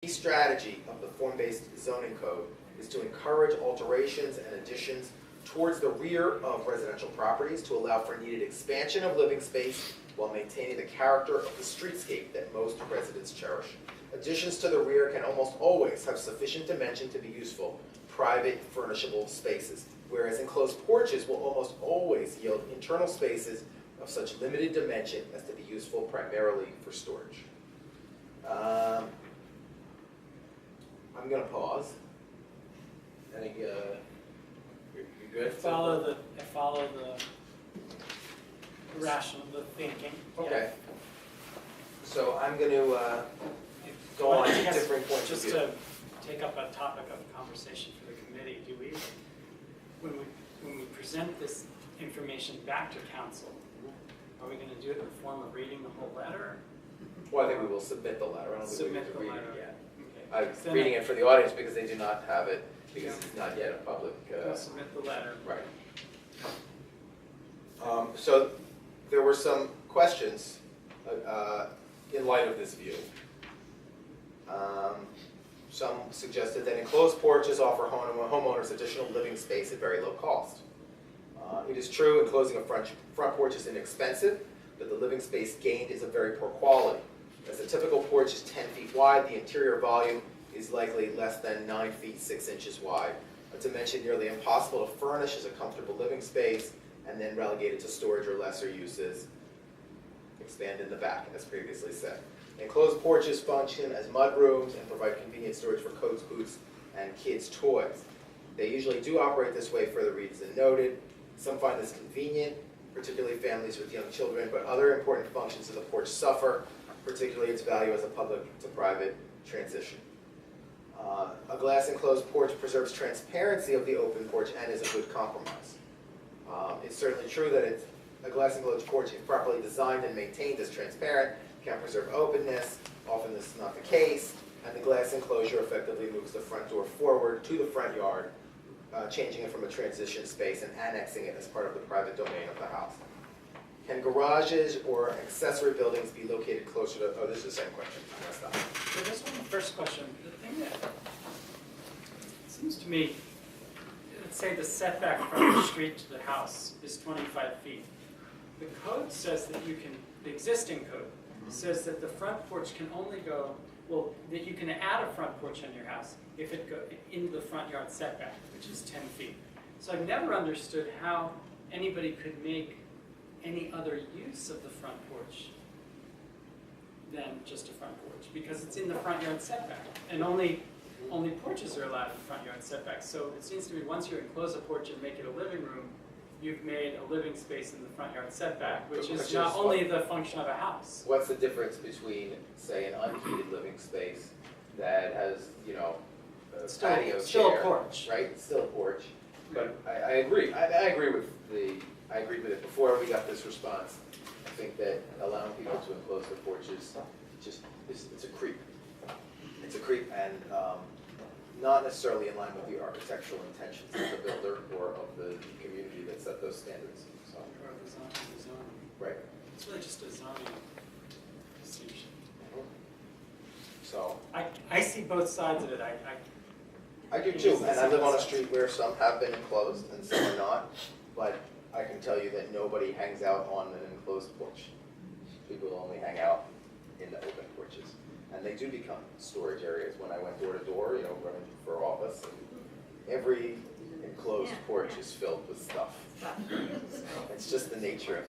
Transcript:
The strategy of the form-based zoning code is to encourage alterations and additions towards the rear of residential properties to allow for needed expansion of living space while maintaining the character of the streetscape that most residents cherish. Additions to the rear can almost always have sufficient dimension to be useful, private, furnishable spaces, whereas enclosed porches will almost always yield internal spaces of such limited dimension as to be useful primarily for storage. I'm going to pause. I think you're good. I follow the rational, the thinking. Okay. Yeah. So I'm going to go on to different points just of view. to take up a topic of conversation for the committee, do we, when we present this information back to council, are we going to do it in the form of reading the whole letter? Well, I think we will submit the letter. I don't think we get to read it yet. Okay. I'm reading it for the audience because they do not have it, because it's not yet a public. We'll submit the letter. Right. So there were some questions in light of this view. Some suggested that enclosed porches offer homeowners additional living space at very low cost. It is true enclosing a front porch is inexpensive, but the living space gained is of very poor quality. As a typical porch is 10 feet wide, the interior volume is likely less than 9 feet 6 inches wide, a dimension nearly impossible to furnish as a comfortable living space and then relegated to storage or lesser uses. Expand in the back, as previously said. Enclosed porches function as mud rooms and provide convenient storage for coats, boots, and kids' toys. They usually do operate this way for the reason noted. Some find this convenient, particularly families with young children, but other important functions of the porch suffer, particularly its value as a public to private transition. A glass enclosed porch preserves transparency of the open porch and is a good compromise. It's certainly true that a glass enclosed porch, if properly designed and maintained as transparent, can preserve openness. Often this is not the case, and the glass enclosure effectively moves the front door forward to the front yard, changing it from a transition space and annexing it as part of the private domain of the house. Can garages or accessory buildings be located closer to, oh, this is the same question, I messed up. So this one, the first question, the thing that seems to me, let's say the setback from the street to the house is 25 feet. The code says that you can, the existing code says that the front porch can only go, well, that you can add a front porch on your house if it goes into the front yard setback, which is 10 feet. So I've never understood how anybody could make any other use of the front porch than just a front porch, because it's in the front yard setback, and only porches are allowed in the front yard setback. So it seems to me once you enclose a porch and make it a living room, you've made a living space in the front yard setback, which is not only the function of a house. What's the difference between, say, an unheated living space that has, you know, a patio chair, still a porch, right? It's still a porch. But I agree. I agree with it before we got this response. I think that allowing people to enclose their porches it's a creep. It's a creep, and not necessarily in line with the architectural intentions of the builder or of the community that set those standards. So. Or the zoning. Right. It's really just a zoning distinction. So. I see both sides of it. I do too, and I live on a street where some have been enclosed and some are not, but I can tell you that nobody hangs out on an enclosed porch. People only hang out in the open porches. And they do become storage areas. When I went door to door, you know, running for office, and every enclosed porch is filled with stuff. It's just the nature of